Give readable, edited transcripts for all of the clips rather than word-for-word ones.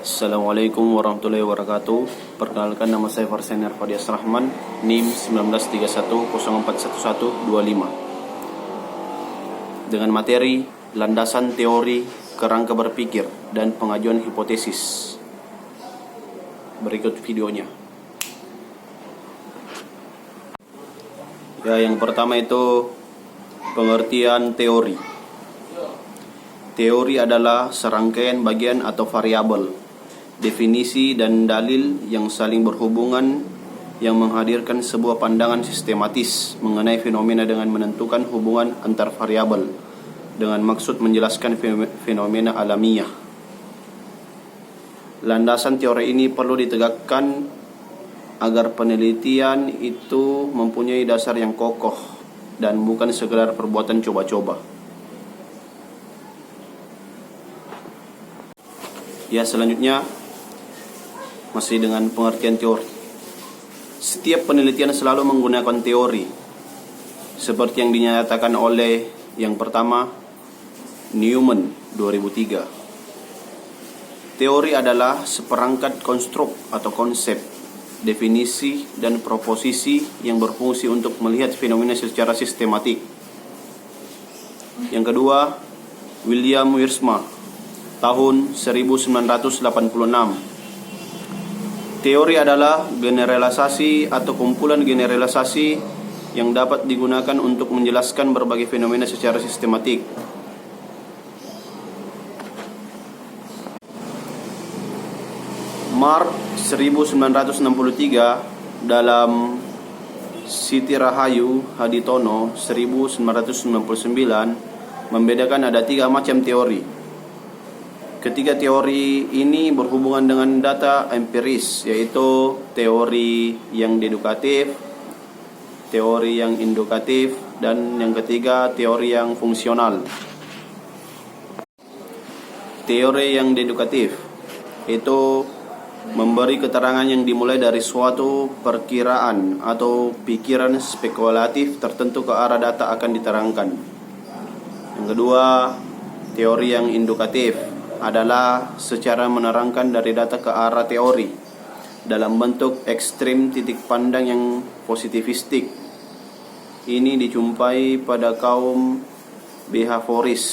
Assalamualaikum warahmatullahi wabarakatuh. Perkenalkan, nama saya Farsen Erfadias Rahman, NIM 1931041125, dengan materi landasan teori kerangka berpikir dan pengajuan hipotesis. Berikut videonya. Yang pertama itu pengertian teori. Teori adalah serangkaian bagian atau variabel, definisi dan dalil yang saling berhubungan yang menghadirkan sebuah pandangan sistematis mengenai fenomena dengan menentukan hubungan antar variabel dengan maksud menjelaskan fenomena alamiah. Landasan teori ini perlu ditegakkan agar penelitian itu mempunyai dasar yang kokoh dan bukan sekedar perbuatan coba-coba. Selanjutnya masih dengan pengertian teori. Setiap penelitian selalu menggunakan teori, seperti yang dinyatakan oleh yang pertama Newman 2003. Teori adalah seperangkat konstruk atau konsep, definisi dan proposisi yang berfungsi untuk melihat fenomena secara sistematik. Yang kedua, William Wiersma tahun 1986. Teori adalah generalisasi atau kumpulan generalisasi yang dapat digunakan untuk menjelaskan berbagai fenomena secara sistematik. Mark 1963 dalam Siti Rahayu Haditono 1999 membedakan ada 3 macam teori. Ketiga teori ini berhubungan dengan data empiris, yaitu teori yang dedukatif, teori yang indukatif, dan yang ketiga teori yang fungsional. Teori yang dedukatif itu memberi keterangan yang dimulai dari suatu perkiraan atau pikiran spekulatif tertentu ke arah data akan diterangkan. Yang kedua, teori yang indukatif adalah secara menerangkan dari data ke arah teori dalam bentuk ekstrim titik pandang yang positivistik. Ini dijumpai pada kaum behavioris.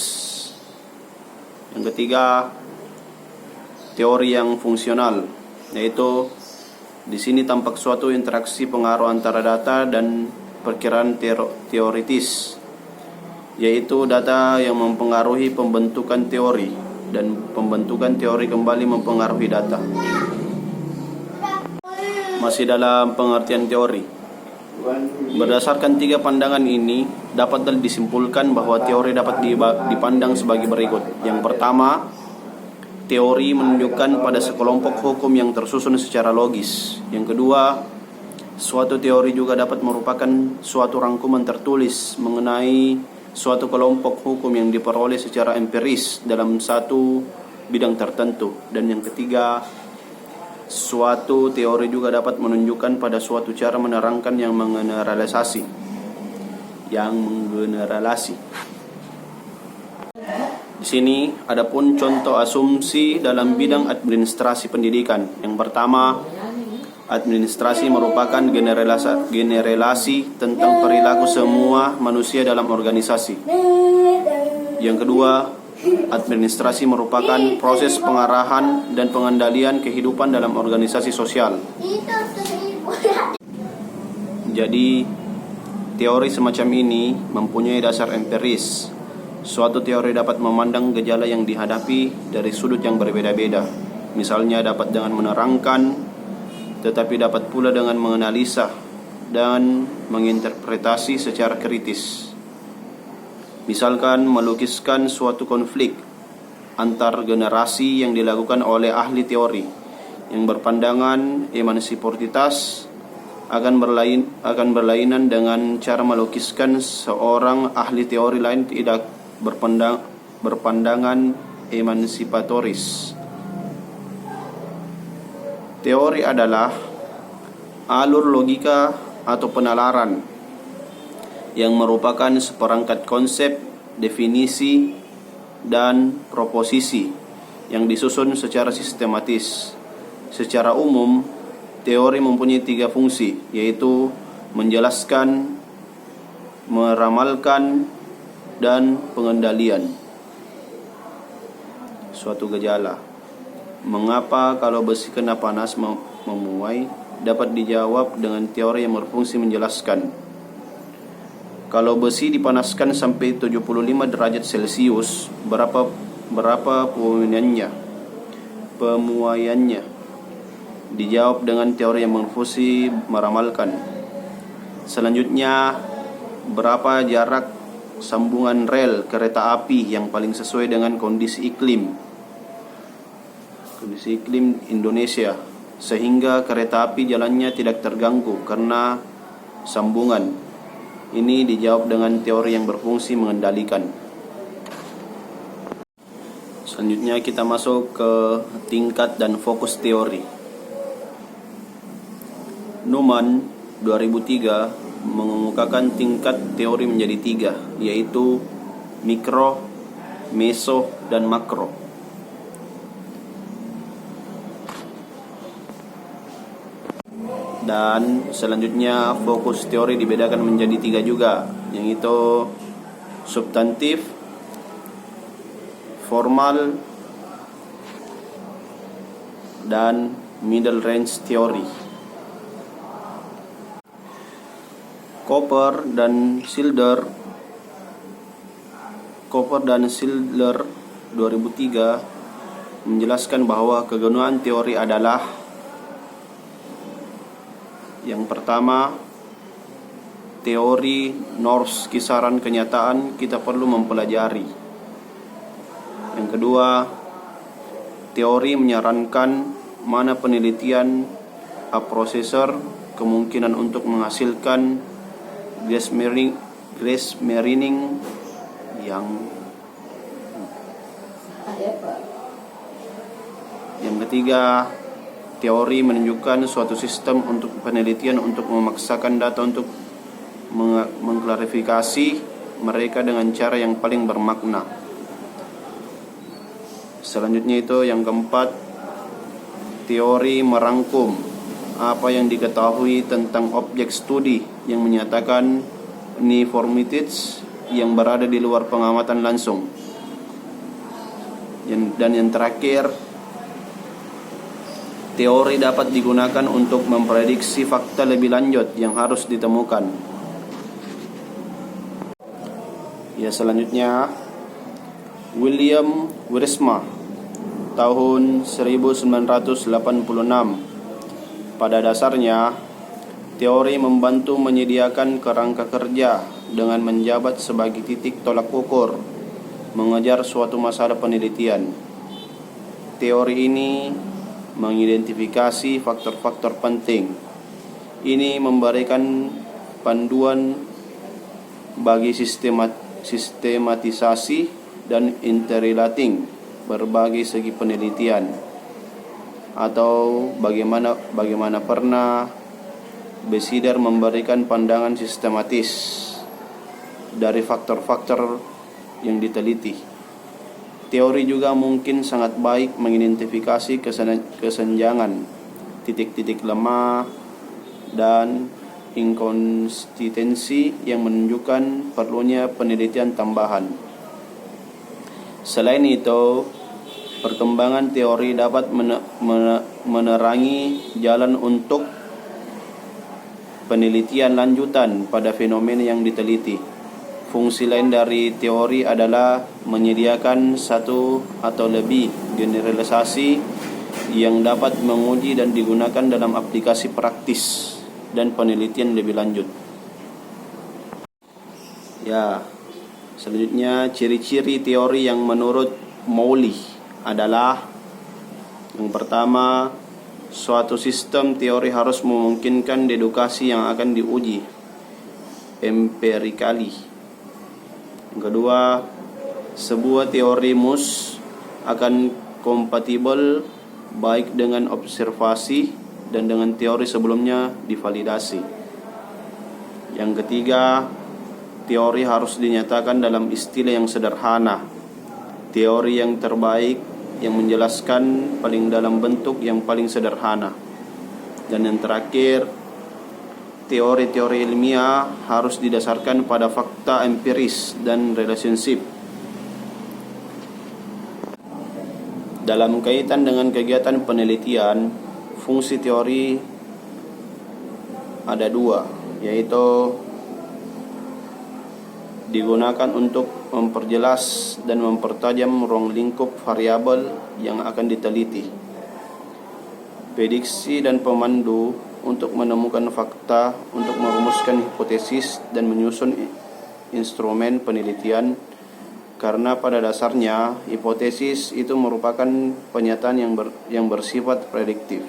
Yang ketiga, teori yang fungsional, yaitu di sini tampak suatu interaksi pengaruh antara data dan perkiraan teoritis, yaitu data yang mempengaruhi pembentukan teori dan pembentukan teori kembali mempengaruhi data. Masih dalam pengertian teori, berdasarkan 3 pandangan ini dapat disimpulkan bahwa teori dapat dipandang sebagai berikut. Yang pertama, teori menunjukkan pada sekelompok hukum yang tersusun secara logis. Yang kedua, suatu teori juga dapat merupakan suatu rangkuman tertulis mengenai suatu kelompok hukum yang diperoleh secara empiris dalam satu bidang tertentu. Dan yang ketiga, suatu teori juga dapat menunjukkan pada suatu cara menerangkan yang menggeneralisasi. Di sini adapun contoh asumsi dalam bidang administrasi pendidikan. Yang pertama, administrasi merupakan generalisasi tentang perilaku semua manusia dalam organisasi. Yang kedua, administrasi merupakan proses pengarahan dan pengendalian kehidupan dalam organisasi sosial. Jadi, teori semacam ini mempunyai dasar empiris. Suatu teori dapat memandang gejala yang dihadapi dari sudut yang berbeda-beda. Misalnya dapat dengan menerangkan, tetapi dapat pula dengan menganalisa dan menginterpretasi secara kritis. Misalkan melukiskan suatu konflik antar generasi yang dilakukan oleh ahli teori yang berpandangan emansipitas akan berlainan dengan cara melukiskan seorang ahli teori lain tidak berpandangan emansipatoris. Teori adalah alur logika atau penalaran yang merupakan seperangkat konsep, definisi, dan proposisi yang disusun secara sistematis. Secara umum, teori mempunyai 3 fungsi, yaitu menjelaskan, meramalkan, dan pengendalian suatu gejala. Mengapa kalau besi kena panas memuai? Dapat dijawab dengan teori yang berfungsi menjelaskan. Kalau besi dipanaskan sampai 75 derajat Celcius, berapa pemuaiannya? Dijawab dengan teori yang berfungsi meramalkan. Selanjutnya, berapa jarak sambungan rel kereta api yang paling sesuai dengan kondisi iklim Indonesia, sehingga kereta api jalannya tidak terganggu karena sambungan. Ini dijawab dengan teori yang berfungsi mengendalikan. Selanjutnya kita masuk ke tingkat dan fokus teori. Neumann 2003 mengemukakan tingkat teori menjadi 3, yaitu mikro, meso, dan makro. Dan selanjutnya fokus teori dibedakan menjadi 3 juga, yaitu substantif, formal, dan middle range teori. Cooper dan Schilder 2003 menjelaskan bahwa kegunaan teori adalah: yang pertama, teori norms kisaran kenyataan kita perlu mempelajari. Yang kedua, teori menyarankan mana penelitian processor kemungkinan untuk menghasilkan gas marining yang ketiga, teori menunjukkan suatu sistem untuk penelitian untuk memaksakan data untuk mengklarifikasi mereka dengan cara yang paling bermakna. Selanjutnya itu yang keempat, teori merangkum apa yang diketahui tentang objek studi yang menyatakan uniformities yang berada di luar pengamatan langsung. Dan yang terakhir, teori dapat digunakan untuk memprediksi fakta lebih lanjut yang harus ditemukan. Ya, selanjutnya William Wiersma tahun 1986. Pada dasarnya, teori membantu menyediakan kerangka kerja dengan menjabat sebagai titik tolak ukur mengejar suatu masalah penelitian. Teori ini mengidentifikasi faktor-faktor penting. Ini memberikan panduan bagi sistematisasi dan interrelating berbagai segi penelitian, atau bagaimana pernah Besider memberikan pandangan sistematis dari faktor-faktor yang diteliti. Teori juga mungkin sangat baik mengidentifikasi kesenjangan, titik-titik lemah, dan inkonsistensi yang menunjukkan perlunya penelitian tambahan. Selain itu, perkembangan teori dapat menerangi jalan untuk penelitian lanjutan pada fenomena yang diteliti. Fungsi lain dari teori adalah menyediakan satu atau lebih generalisasi yang dapat menguji dan digunakan dalam aplikasi praktis dan penelitian lebih lanjut. Ya, selanjutnya ciri-ciri teori yang menurut Mowley adalah: yang pertama, suatu sistem teori harus memungkinkan dedukasi yang akan diuji empirically. Yang kedua, sebuah teori akan kompatibel baik dengan observasi dan dengan teori sebelumnya divalidasi. Yang ketiga, teori harus dinyatakan dalam istilah yang sederhana. Teori yang terbaik yang menjelaskan paling dalam bentuk yang paling sederhana. Dan yang terakhir, teori-teori ilmiah harus didasarkan pada fakta empiris dan relationship. Dalam kaitan dengan kegiatan penelitian, fungsi teori ada dua, yaitu digunakan untuk memperjelas dan mempertajam ruang lingkup variabel yang akan diteliti. Prediksi dan pemandu untuk menemukan fakta, untuk merumuskan hipotesis dan menyusun instrumen penelitian, karena pada dasarnya hipotesis itu merupakan pernyataan yang bersifat prediktif.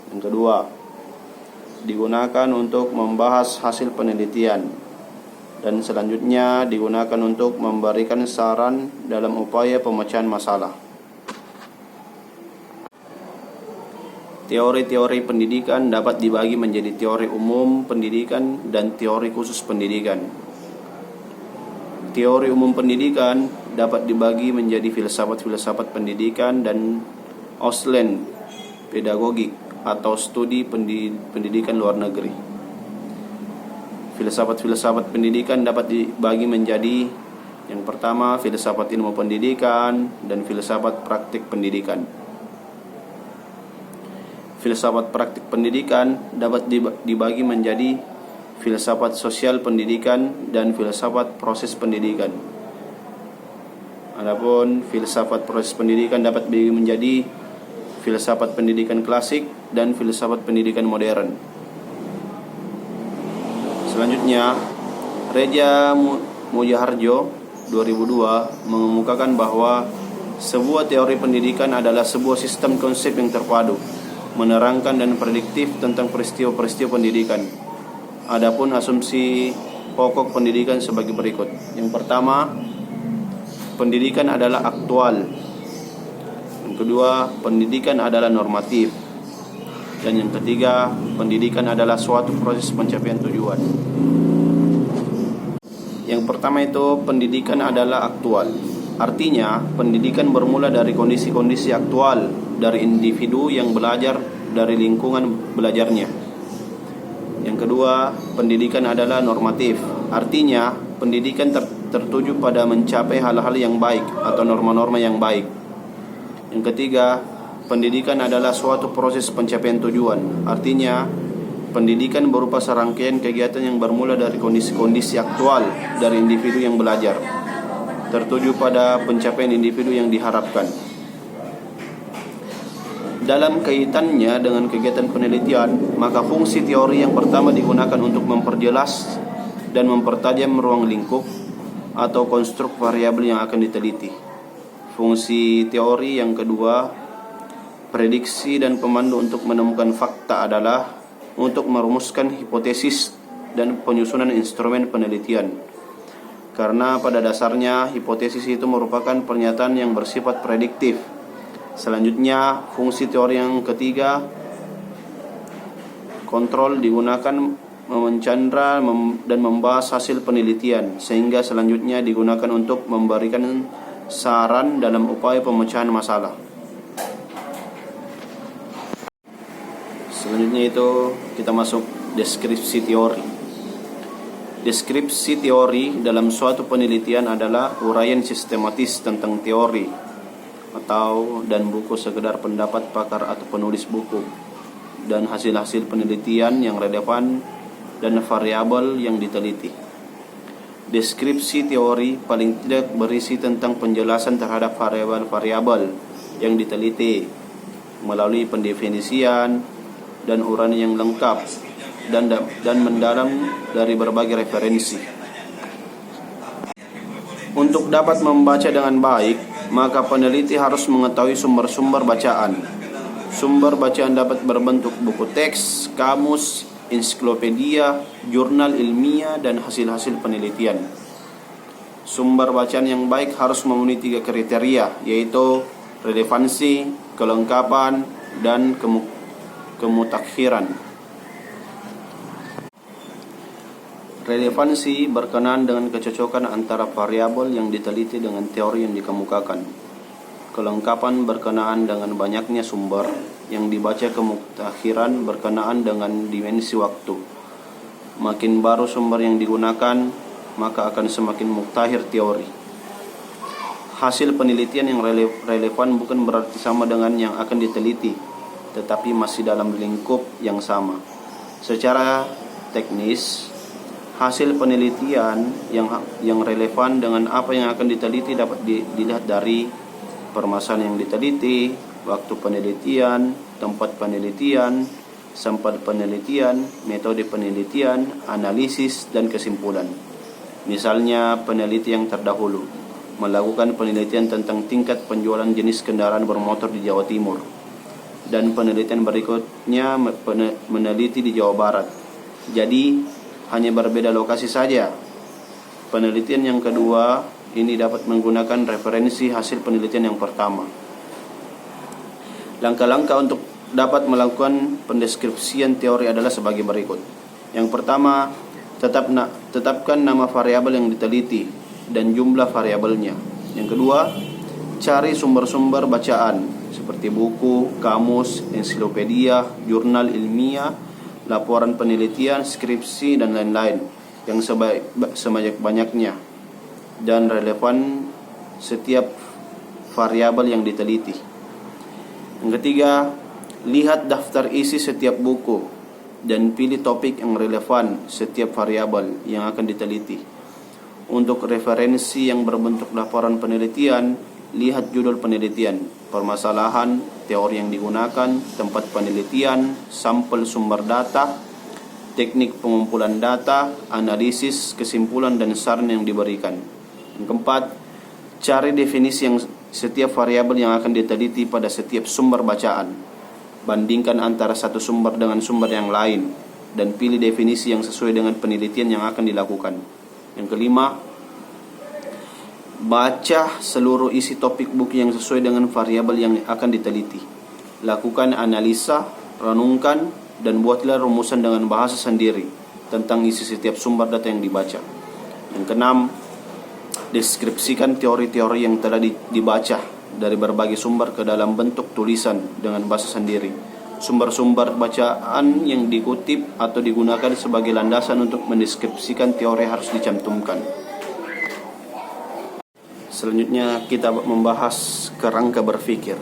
Yang kedua, digunakan untuk membahas hasil penelitian, dan selanjutnya digunakan untuk memberikan saran dalam upaya pemecahan masalah. Teori-teori pendidikan dapat dibagi menjadi teori umum pendidikan dan teori khusus pendidikan. Teori umum pendidikan dapat dibagi menjadi filsafat-filsafat pendidikan dan Ausland pedagogik atau studi pendidikan luar negeri. Filsafat-filsafat pendidikan dapat dibagi menjadi yang pertama, filsafat ilmu pendidikan dan filsafat praktik pendidikan. Filsafat praktik pendidikan dapat dibagi menjadi filsafat sosial pendidikan dan filsafat proses pendidikan. Adapun filsafat proses pendidikan dapat dibagi menjadi filsafat pendidikan klasik dan filsafat pendidikan modern. Selanjutnya, Reja Mujaharjo 2002 mengemukakan bahwa sebuah teori pendidikan adalah sebuah sistem konsep yang terpadu, menerangkan dan prediktif tentang peristiwa-peristiwa pendidikan. Adapun asumsi pokok pendidikan sebagai berikut. Yang pertama, pendidikan adalah aktual. Yang kedua, pendidikan adalah normatif. Dan yang ketiga, pendidikan adalah suatu proses pencapaian tujuan. Yang pertama itu, pendidikan adalah aktual. Artinya, pendidikan bermula dari kondisi-kondisi aktual dari individu yang belajar dari lingkungan belajarnya. Yang kedua, pendidikan adalah normatif. Artinya, pendidikan tertuju pada mencapai hal-hal yang baik atau norma-norma yang baik. Yang ketiga, pendidikan adalah suatu proses pencapaian tujuan. Artinya, pendidikan berupa serangkaian kegiatan yang bermula dari kondisi-kondisi aktual dari individu yang belajar, tertuju pada pencapaian individu yang diharapkan. Dalam kaitannya dengan kegiatan penelitian, maka fungsi teori yang pertama digunakan untuk memperjelas dan mempertajam ruang lingkup atau konstruk variabel yang akan diteliti. Fungsi teori yang kedua, prediksi dan pemandu untuk menemukan fakta, adalah untuk merumuskan hipotesis dan penyusunan instrumen penelitian. Karena pada dasarnya hipotesis itu merupakan pernyataan yang bersifat prediktif. Selanjutnya, fungsi teori yang ketiga, kontrol, digunakan mencandra dan membahas hasil penelitian, sehingga selanjutnya digunakan untuk memberikan saran dalam upaya pemecahan masalah. Selanjutnya itu kita masuk deskripsi teori. Deskripsi teori dalam suatu penelitian adalah uraian sistematis tentang teori dan buku sekedar pendapat pakar atau penulis buku, dan hasil-hasil penelitian yang relevan dan variabel yang diteliti. Deskripsi teori paling tidak berisi tentang penjelasan terhadap variabel-variabel yang diteliti melalui pendefinisian dan uraian yang lengkap dan mendalam dari berbagai referensi. Untuk dapat membaca dengan baik, maka peneliti harus mengetahui sumber-sumber bacaan. Sumber bacaan dapat berbentuk buku teks, kamus, ensiklopedia, jurnal ilmiah, dan hasil-hasil penelitian. Sumber bacaan yang baik harus memenuhi 3 kriteria, yaitu relevansi, kelengkapan, dan kemutakhiran. Relevansi berkenaan dengan kecocokan antara variabel yang diteliti dengan teori yang dikemukakan. kelengkapan berkenaan dengan banyaknya sumber yang dibaca, kemuktahiran berkenaan dengan dimensi waktu. Makin baru sumber yang digunakan, maka akan semakin muktahir teori. Hasil penelitian yang relevan bukan berarti sama dengan yang akan diteliti, tetapi masih dalam lingkup yang sama. Secara teknis, hasil penelitian yang relevan dengan apa yang akan diteliti dapat dilihat dari permasalahan yang diteliti, waktu penelitian, tempat penelitian, sampel penelitian, metode penelitian, analisis, dan kesimpulan. Misalnya, peneliti yang terdahulu melakukan penelitian tentang tingkat penjualan jenis kendaraan bermotor di Jawa Timur, dan penelitian berikutnya meneliti di Jawa Barat. Jadi, hanya berbeda lokasi saja. Penelitian yang kedua ini dapat menggunakan referensi hasil penelitian yang pertama. Langkah-langkah untuk dapat melakukan pendeskripsian teori adalah sebagai berikut. Yang pertama, tetapkan nama variabel yang diteliti dan jumlah variabelnya. Yang kedua, cari sumber-sumber bacaan seperti buku, kamus, ensiklopedia, jurnal ilmiah, laporan penelitian, skripsi, dan lain-lain yang sebanyak-banyaknya dan relevan setiap variabel yang diteliti. Yang ketiga, lihat daftar isi setiap buku dan pilih topik yang relevan setiap variabel yang akan diteliti. Untuk referensi yang berbentuk laporan penelitian, lihat judul penelitian, permasalahan, teori yang digunakan, tempat penelitian, sampel sumber data, teknik pengumpulan data, analisis, kesimpulan, dan saran yang diberikan. Yang keempat, cari definisi yang setiap variabel yang akan diteliti pada setiap sumber bacaan. Bandingkan antara satu sumber dengan sumber yang lain dan pilih definisi yang sesuai dengan penelitian yang akan dilakukan. Yang kelima, baca seluruh isi topik buku yang sesuai dengan variabel yang akan diteliti. Lakukan analisa, renungkan, dan buatlah rumusan dengan bahasa sendiri tentang isi setiap sumber data yang dibaca. Yang keenam, deskripsikan teori-teori yang telah dibaca dari berbagai sumber ke dalam bentuk tulisan dengan bahasa sendiri. Sumber-sumber bacaan yang dikutip atau digunakan sebagai landasan untuk mendeskripsikan teori harus dicantumkan. Selanjutnya kita membahas kerangka berpikir.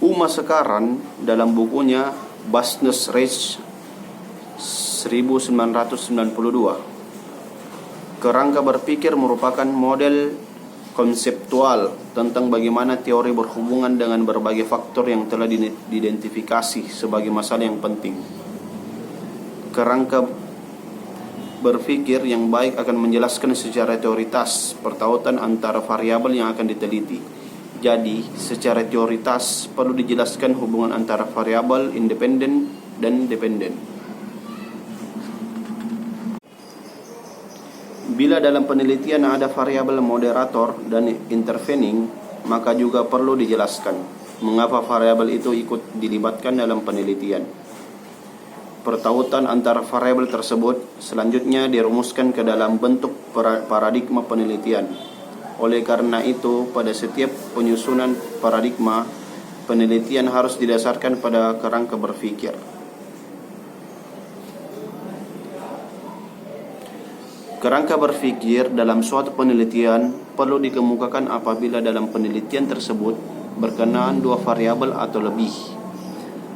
Uma Sekaran dalam bukunya Business Reach 1992, kerangka berpikir merupakan model konseptual tentang bagaimana teori berhubungan dengan berbagai faktor yang telah diidentifikasi sebagai masalah yang penting. Kerangka berpikir yang baik akan menjelaskan secara teoritas pertautan antara variabel yang akan diteliti. Jadi, secara teoritas perlu dijelaskan hubungan antara variabel independen dan dependen. Bila dalam penelitian ada variabel moderator dan intervening, maka juga perlu dijelaskan mengapa variabel itu ikut dilibatkan dalam penelitian. Pertautan antara variabel tersebut selanjutnya dirumuskan ke dalam bentuk paradigma penelitian. Oleh karena itu, pada setiap penyusunan paradigma, penelitian harus didasarkan pada kerangka berpikir. Kerangka berpikir dalam suatu penelitian perlu dikemukakan apabila dalam penelitian tersebut berkenaan dua variabel atau lebih.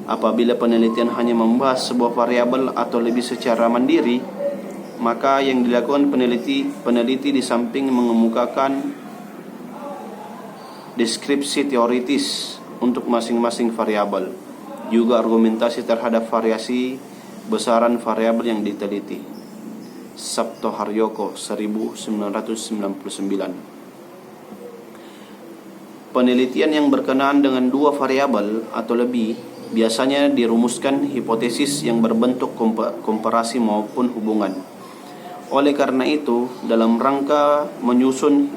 Apabila penelitian hanya membahas sebuah variabel atau lebih secara mandiri, maka yang dilakukan peneliti di samping mengemukakan deskripsi teoritis untuk masing-masing variabel, juga argumentasi terhadap variasi besaran variabel yang diteliti. Sabto Haryoko 1999. Penelitian yang berkenaan dengan dua variabel atau lebih biasanya dirumuskan hipotesis yang berbentuk komparasi maupun hubungan. Oleh karena itu, dalam rangka menyusun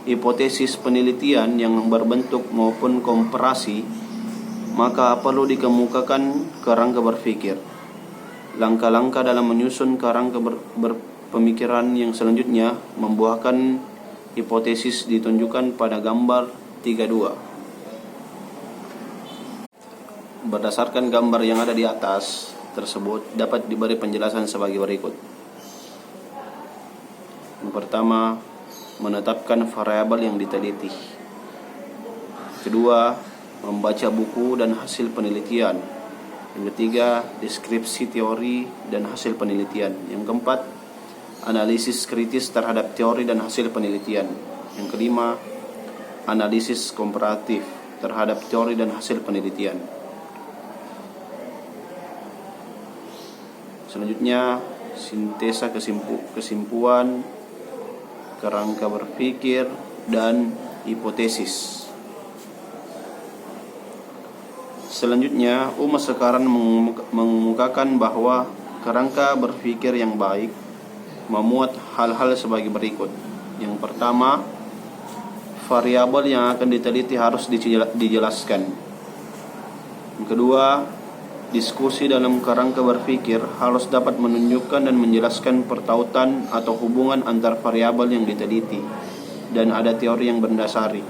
hipotesis penelitian yang berbentuk maupun komparasi, maka perlu dikemukakan kerangka berpikir. Langkah-langkah dalam menyusun kerangka berpemikiran yang selanjutnya membuahkan hipotesis ditunjukkan pada gambar 32. Berdasarkan gambar yang ada di atas tersebut dapat diberi penjelasan sebagai berikut. Yang pertama, menetapkan variabel yang diteliti. Kedua, membaca buku dan hasil penelitian. Yang ketiga, deskripsi teori dan hasil penelitian. Yang keempat, analisis kritis terhadap teori dan hasil penelitian. Yang kelima, analisis komparatif terhadap teori dan hasil penelitian. Selanjutnya, sintesa kesimpulan, kerangka berpikir, dan hipotesis. Selanjutnya, Uma sekarang mengemukakan bahwa kerangka berpikir yang baik memuat hal-hal sebagai berikut. Yang pertama, variabel yang akan diteliti harus dijelaskan. Yang kedua, diskusi dalam kerangka berpikir harus dapat menunjukkan dan menjelaskan pertautan atau hubungan antar variabel yang diteliti dan ada teori yang mendasari.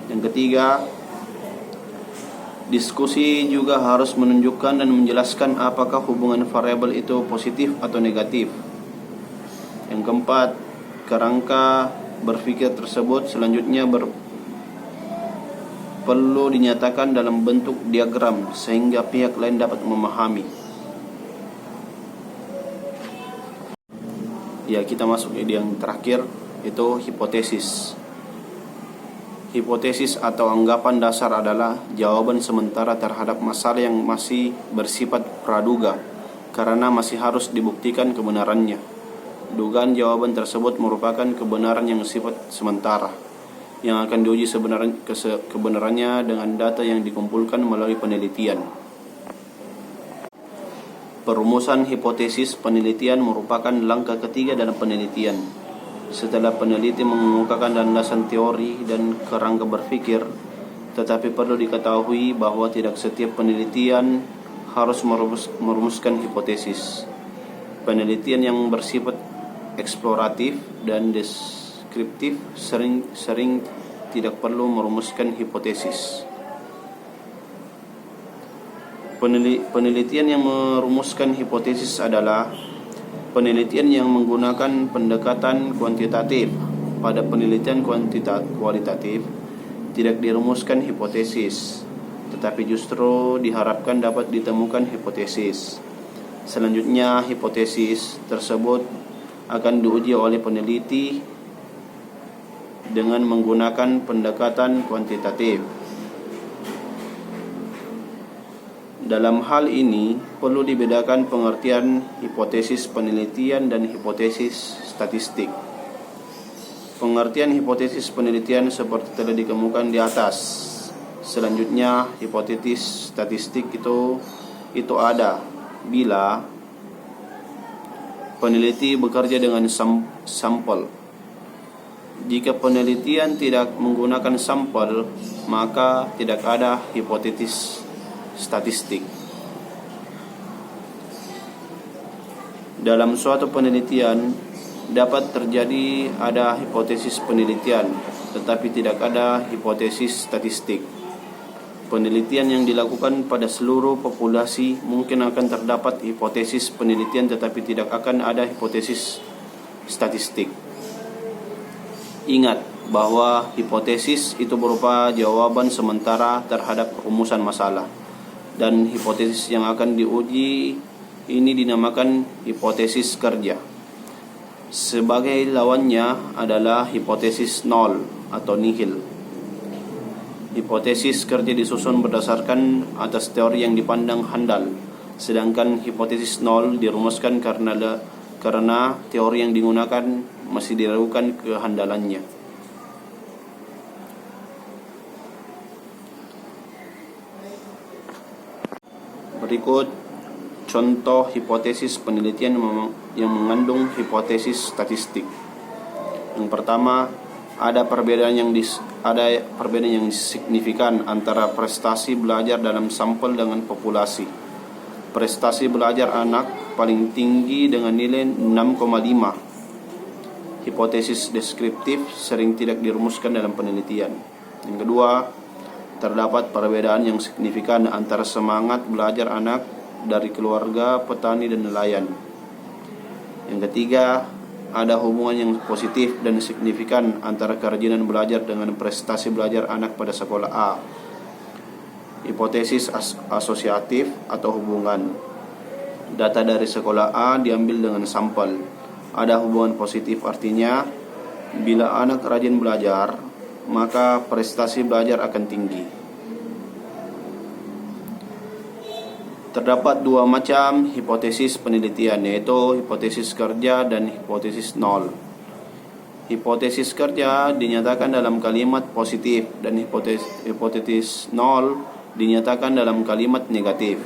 Yang ketiga, diskusi juga harus menunjukkan dan menjelaskan apakah hubungan variabel itu positif atau negatif. Yang keempat, kerangka berpikir tersebut selanjutnya perlu dinyatakan dalam bentuk diagram sehingga pihak lain dapat memahami. Ya, kita masuk ke yang terakhir, itu hipotesis. Hipotesis atau anggapan dasar adalah jawaban sementara terhadap masalah yang masih bersifat praduga karena masih harus dibuktikan kebenarannya. Dugaan jawaban tersebut merupakan kebenaran yang bersifat sementara yang akan diuji kebenarannya dengan data yang dikumpulkan melalui penelitian. Perumusan hipotesis penelitian merupakan langkah ketiga dalam penelitian. Setelah peneliti mengemukakan landasan teori dan kerangka berpikir, tetapi perlu diketahui bahwa tidak setiap penelitian harus merumuskan hipotesis. Penelitian yang bersifat eksploratif dan deskriptif sering tidak perlu merumuskan hipotesis. Penelitian yang merumuskan hipotesis adalah penelitian yang menggunakan pendekatan kuantitatif. Pada penelitian kualitatif tidak dirumuskan hipotesis, tetapi justru diharapkan dapat ditemukan hipotesis. Selanjutnya, hipotesis tersebut akan diuji oleh peneliti dengan menggunakan pendekatan kuantitatif. Dalam hal ini, perlu dibedakan pengertian hipotesis penelitian dan hipotesis statistik. Pengertian hipotesis penelitian seperti telah dikemukakan di atas. Selanjutnya, hipotesis statistik itu ada bila peneliti bekerja dengan sampel. Jika penelitian tidak menggunakan sampel, maka tidak ada hipotesis statistik. Dalam suatu penelitian dapat terjadi ada hipotesis penelitian, tetapi tidak ada hipotesis statistik. Penelitian yang dilakukan pada seluruh populasi mungkin akan terdapat hipotesis penelitian, tetapi tidak akan ada hipotesis statistik. Ingat bahwa hipotesis itu berupa jawaban sementara terhadap rumusan masalah, dan hipotesis yang akan diuji ini dinamakan hipotesis kerja. Sebagai lawannya adalah hipotesis nol atau nihil. Hipotesis kerja disusun berdasarkan atas teori yang dipandang handal, sedangkan hipotesis nol dirumuskan karena teori yang digunakan masih diragukan kehandalannya. Berikut contoh hipotesis penelitian yang mengandung hipotesis statistik. Yang pertama, ada perbedaan yang signifikan antara prestasi belajar dalam sampel dengan populasi. Prestasi belajar anak paling tinggi dengan nilai 6,5, hipotesis deskriptif sering tidak dirumuskan dalam penelitian. Yang kedua, terdapat perbedaan yang signifikan antara semangat belajar anak dari keluarga petani dan nelayan. Yang ketiga, ada hubungan yang positif dan signifikan antara kerajinan belajar dengan prestasi belajar anak pada sekolah A. Hipotesis asosiatif atau hubungan. Data dari sekolah A diambil dengan sampel. Ada hubungan positif, artinya bila anak rajin belajar, maka prestasi belajar akan tinggi. Terdapat dua macam hipotesis penelitian, yaitu hipotesis kerja dan hipotesis nol. Hipotesis kerja dinyatakan dalam kalimat positif dan hipotesis nol dinyatakan dalam kalimat negatif.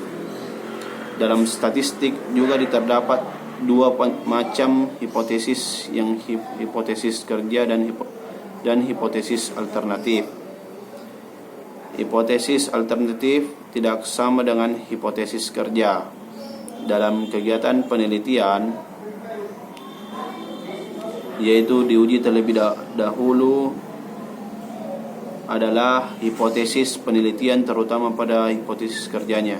Dalam statistik juga terdapat dua macam hipotesis, yang hipotesis kerja dan hipotesis alternatif. Hipotesis alternatif tidak sama dengan hipotesis kerja. Dalam kegiatan penelitian, yaitu diuji terlebih dahulu adalah hipotesis penelitian, terutama pada hipotesis kerjanya.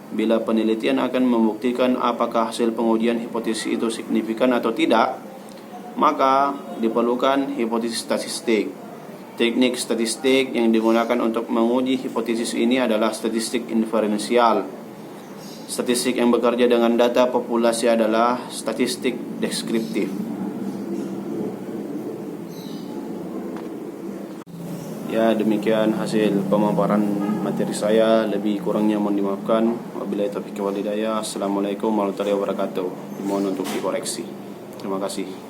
Bila penelitian akan membuktikan apakah hasil pengujian hipotesis itu signifikan atau tidak, maka diperlukan hipotesis statistik. Teknik statistik yang digunakan untuk menguji hipotesis ini adalah statistik inferensial. Statistik yang bekerja dengan data populasi adalah statistik deskriptif. Ya, demikian hasil pemaparan materi saya. Lebih kurangnya mohon dimaafkan. Wabillahi taufiq wal hidayah. Assalamualaikum warahmatullahi wabarakatuh. Mohon untuk dikoreksi. Terima kasih.